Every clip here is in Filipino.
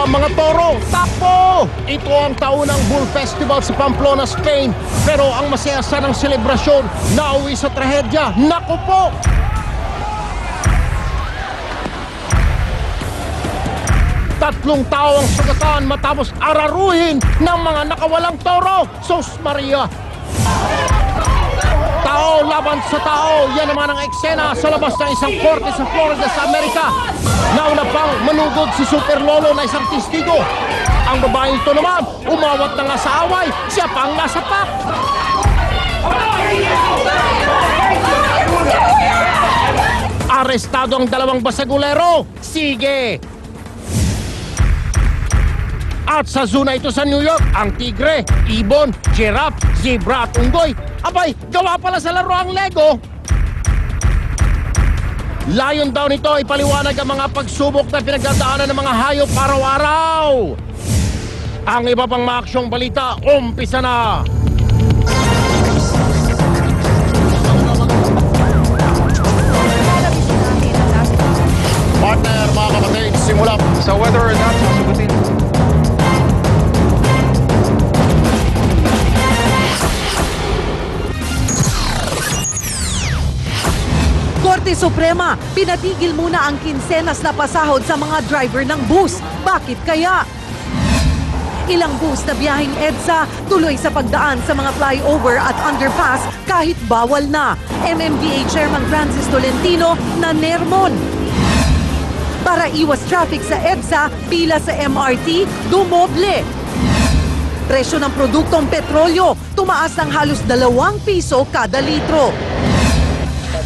ang mga toro. Takbo! Ito ang taunang Bull Festival sa Pamplona, Spain. Pero ang masaya ng selebrasyon, nauwi sa trahedya. Naku po! Tatlong tao ang sugatan matapos araruhin ng mga nakawalang toro. Sus Maria! Tao laban sa tao. Yan naman ang eksena sa labas ng isang korte sa Florida sa Amerika. Nauna pang manugod si Super Lolo na isang testigo. Ang babaeng ito naman, umawat na nga sa away. Siya pang nasapak. Arestado ang dalawang basagulero. Sige! At sa zona ito sa New York, ang tigre, ibon, giraffe, zebra at unggoy. Abay, gawa pala sa laro ang Lego. Layon daw nito ipaliwanag ang mga pagsubok na pinagdadaanan ng mga hayop araw-araw. Ang iba pang mga aksyong balita, umpisa na! Partner, mga kapatid, simula So whether or not sasagutin. Korte Suprema, pinatigil muna ang kinsenas na pasahod sa mga driver ng bus. Bakit kaya? Ilang bus na biyaheng EDSA tuloy sa pagdaan sa mga flyover at underpass kahit bawal na. MMDA Chairman Francis Tolentino na nermon. Para iwas traffic sa EDSA, pila sa MRT dumoble. Presyo ng produktong petrolyo tumaas ng halos 2 piso kada litro.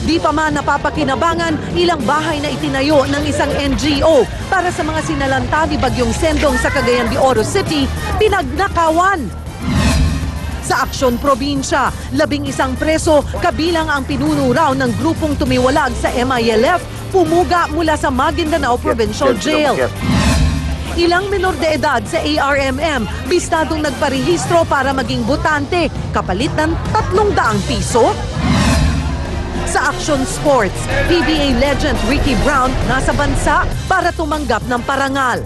Di pa man napapakinabangan ilang bahay na itinayo ng isang NGO para sa mga sinalanta ni Bagyong Sendong sa Cagayan de Oro City, pinagnakawan. Sa Aksyon Probinsya, 11 preso kabilang ang pinuno raw ng grupong tumiwalag sa MILF pumuga mula sa Maguindanao Provincial Jail. Ilang menor de edad sa ARMM bistadong nagparehistro para maging botante kapalit ng 300 piso. Sa Action Sports, PBA legend Ricky Brown nasa bansa para tumanggap ng parangal.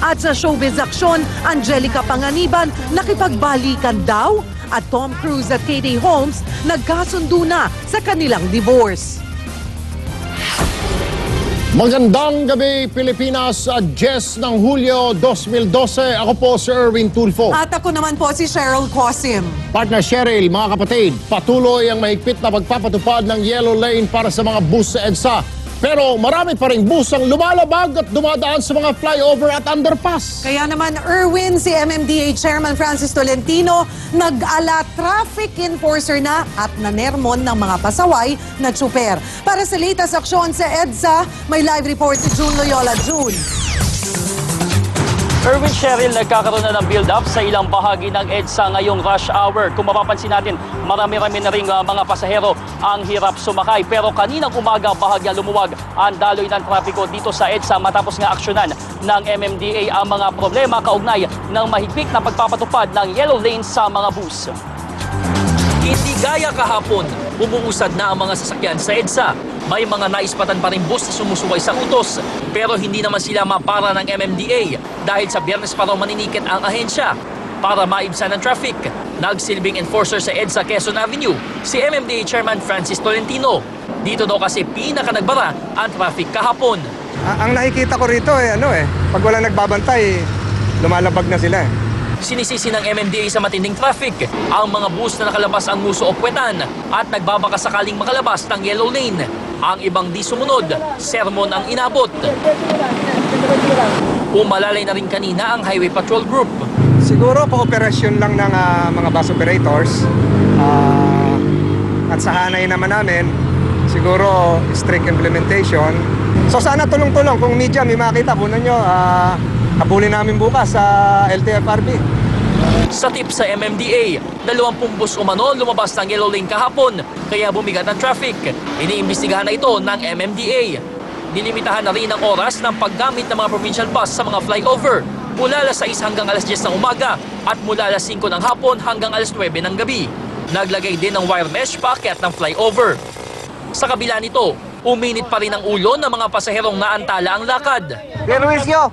At sa Showbiz Aksyon, Angelica Panganiban nakipagbalikan daw at Tom Cruise at Katie Holmes nagkasundo na sa kanilang divorce. Magandang gabi, Pilipinas, 10 ng Hulyo 2012. Ako po si Erwin Tulfo. At ako naman po si Cheryl Cosim. Partner Cheryl, mga kapatid, patuloy ang mahigpit na pagpapatupad ng yellow lane para sa mga bus sa EDSA. Pero marami pa rin bus ang lumalabag at dumadaan sa mga flyover at underpass. Kaya naman, Erwin, si MMDA Chairman Francis Tolentino, nag-ala traffic enforcer na at nanermon ng mga pasaway na tsuper. Para sa latest aksyon sa EDSA, may live report si June Loyola. June. Erwin, Cheryl, nagkakaroon na ng build-up sa ilang bahagi ng EDSA ngayong rush hour. Kung mapapansin natin, marami-rami na rin mga pasahero ang hirap sumakay. Pero kaninang umaga, bahagya lumuwag ang daloy ng trapiko dito sa EDSA matapos nga aksyonan ng MMDA ang mga problema kaugnay ng mahigpit na pagpapatupad ng yellow lane sa mga bus. Hindi gaya kahapon, umuusad na ang mga sasakyan sa EDSA. May mga naispatan pa rin bus na sumusuway sa utos, pero hindi naman sila mapara ng MMDA dahil sa Biyernes pa raw maninikit ang ahensya para maibsan ang traffic. Nagsilbing enforcer sa EDSA Quezon Avenue, si MMDA Chairman Francis Tolentino. Dito daw kasi pinaka-nagbara ang traffic kahapon. Ang nakikita ko rito pag wala nagbabantay, lumalabag na sila. Sinisisi ng MMDA sa matinding traffic ang mga bus na nakalabas ang nguso o puwetan at nagbabaka sakaling makalabas ng yellow lane. Ang ibang di sumunod, sermon ang inabot. Umalalay na rin kanina ang Highway Patrol Group. Siguro kooperasyon lang ng mga bus operators at sa hanay naman namin, siguro strict implementation. So sana tulong-tulong kung media may makita po ninyo, habulin namin bukas sa LTFRB. Sa tip sa MMDA, 20 bus umano lumabas ng yellow lane kahapon, kaya bumigat ang traffic. Iniimbestigahan na ito ng MMDA. Nilimitahan na rin ang oras ng paggamit ng mga provincial bus sa mga flyover mula alas 6 hanggang alas 10 ng umaga at mula alas 5 ng hapon hanggang alas 9 ng gabi. Naglagay din ng wire mesh paakyat ng flyover. Sa kabila nito, uminit pa rin ang ulo ng mga pasaherong naantala ang lakad. Perwisyo!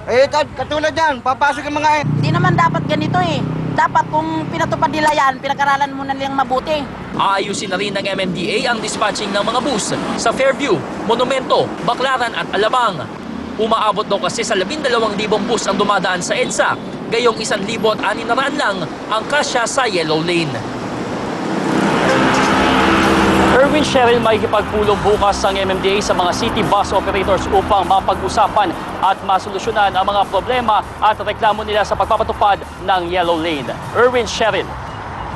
Katulad yan, papasok yung mga Hindi naman dapat ganito eh. Dapat kung pinatupad nila yan, pinag-aralan muna nilang mabuti. Aayusin na rin ng MMDA ang dispatching ng mga bus sa Fairview, Monumento, Baclaran at Alabang. Umaabot daw kasi sa 12,000 bus ang dumadaan sa EDSA, gayong 1,600 lang ang kasya sa Yellow Lane. Erwin Cheryl, makikipagpulong bukas ang MMDA sa mga city bus operators upang mapag-usapan at masolusyonan ang mga problema at reklamo nila sa pagpapatupad ng Yellow Lane. Erwin Cheryl.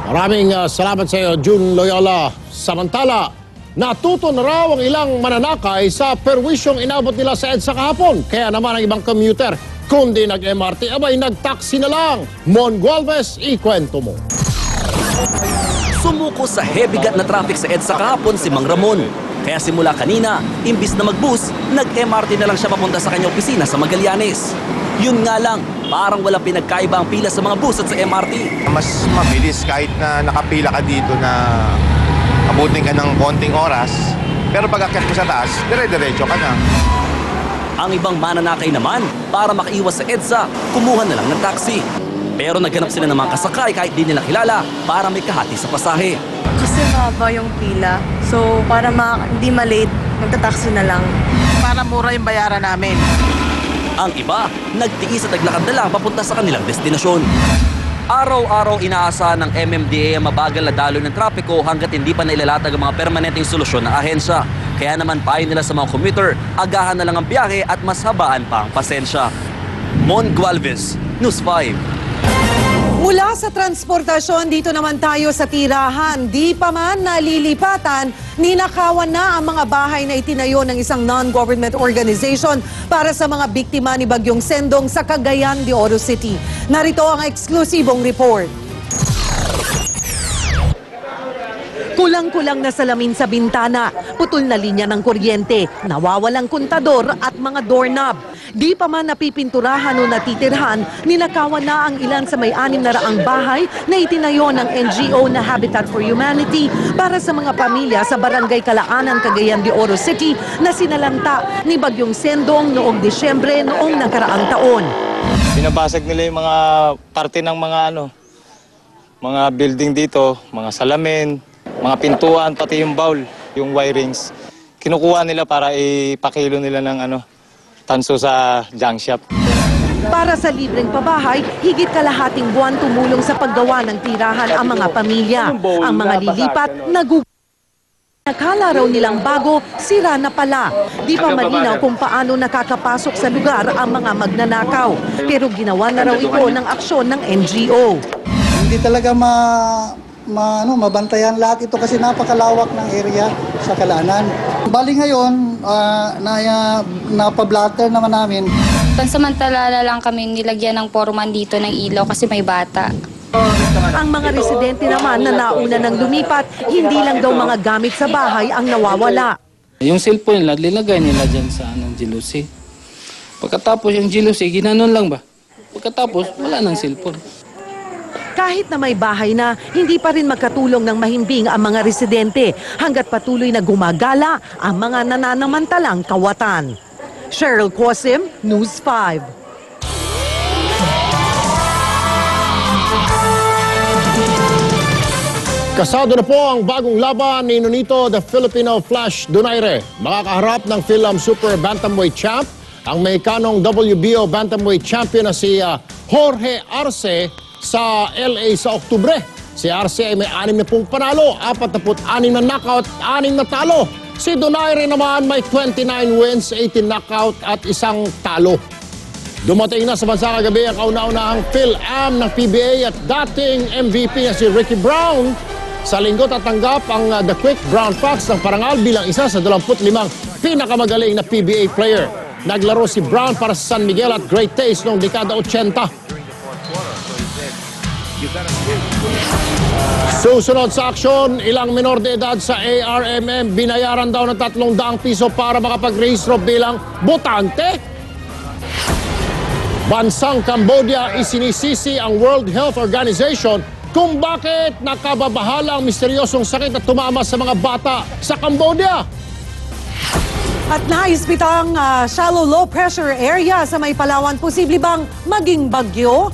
Maraming salamat sa iyo, June Loyola. Samantala, natuto na raw ang ilang mananakay sa perwisyong inabot nila sa EDSA kahapon. Kaya naman ang ibang commuter, kundi nag-MRT, abay nag-taxi na lang. Mon Gualvez, ikwento mo. Sumuko sa heavy-gut na traffic sa EDSA kahapon si Mang Ramon. Kaya simula kanina, imbis na mag-bus, nag-MRT na lang siya papunta sa kanyang opisina sa Magallanes. Yun nga lang, parang wala pinagkaiba ang pila sa mga bus at sa MRT. Mas mabilis kahit na nakapila ka dito na abutin ka ng konting oras. Pero pag akyat mo sa taas, dire-diretso ka na. Ang ibang mananakay naman, para makaiwas sa EDSA, kumuha na lang ng taxi. Pero naghanap sila ng mga kasakay kahit di nila kilala para may kahati sa pasahe. Kasi mahaba yung pila. So, para hindi malate, magta-taxi na lang. Para mura yung bayaran namin. Ang iba, nagtiis at naglakad na lang papunta sa kanilang destinasyon. Araw-araw inaasahan ng MMDA ang mabagal na daloy ng trapiko hanggat hindi pa nailalatag ang mga permanenteng solusyon ng ahensya. Kaya naman payo nila sa mga commuter, agahan na lang ang biyahe at mas habaan pa ang pasensya. Mon Gualvez, News 5. Mula sa transportasyon, dito naman tayo sa tirahan. Di pa man nalilipatan, ninakawan na ang mga bahay na itinayo ng isang non-government organization para sa mga biktima ni Bagyong Sendong sa Cagayan de Oro City. Narito ang eksklusibong report. Kulang-kulang na salamin sa bintana, putol na linya ng kuryente, nawawalang kontador at mga doorknob. Di pa man napipinturahan o natitirhan, ninakawan na ang ilan sa may 600 bahay na itinayo ng NGO na Habitat for Humanity para sa mga pamilya sa Barangay Kalaanan, Cagayan de Oro City na sinalanta ni Bagyong Sendong noong Disyembre noong nakaraang taon. Binabasag nila yung mga parte ng mga building dito, mga salamin, mga pintuan, pati yung bowl, yung wirings. Kinukuha nila para ipakilo nila ng tanso sa junk shop. Para sa libreng pabahay, higit kalahating buwan tumulong sa paggawa ng tirahan ang mga pamilya. Ang mga lilipat, nakala raw nilang bago, sira na pala. Di pa malinaw kung paano nakakapasok sa lugar ang mga magnanakaw. Pero ginawa na raw ito ng aksyon ng NGO. Hindi talaga mabantayan lahat ito kasi napakalawak ng area sa Kalaanan. Bali ngayon, napablatter naman namin. Pansamantala lang kami nilagyan ng foreman dito ng ilaw kasi may bata. Ang mga residente naman na nauna ng lumipat, hindi lang daw mga gamit sa bahay ang nawawala. Yung cellphone nila, linagay nila dyan sa jealousy. Pagkatapos yung jealousy, ginanon lang ba? Pagkatapos, wala nang cellphone. Kahit na may bahay na, hindi pa rin magkatulong ng mahimbing ang mga residente hanggat patuloy na gumagala ang mga nananamantalang kawatan. Cheryl Quasim, News 5. Kasado na po ang bagong laban ni Nonito the Filipino Flash Donaire. Makakaharap ng Phil-Am Super Bantamweight Champ ang Mexicanong WBO Bantamweight Champion na si Jorge Arce sa LA sa Oktubre. Si Arce ay may 60 panalo, 46 na knockout, 6 na talo. Si Donaire naman may 29 wins, 18 knockout at 1 talo. Dumating na sa bansa kagabi ang kauna-unahang Phil-Am ng PBA at dating MVP na si Ricky Brown. Sa linggo tatanggap ang The Quick Brown Fox ng parangal bilang isa sa 25 pinakamagaling na PBA player. Naglaro si Brown para sa San Miguel at Great Taste noong dekada 80. Susunod sa aksyon, ilang minor de edad sa ARMM binayaran daw ng 300 piso para makapag-rehistro bilang botante. Bansang Cambodia isinisisi ang World Health Organization kung bakit nakababahala ang misteryosong sakit na tumama sa mga bata sa Cambodia. At naispitang shallow low pressure area sa may Palawan, posible bang maging bagyo?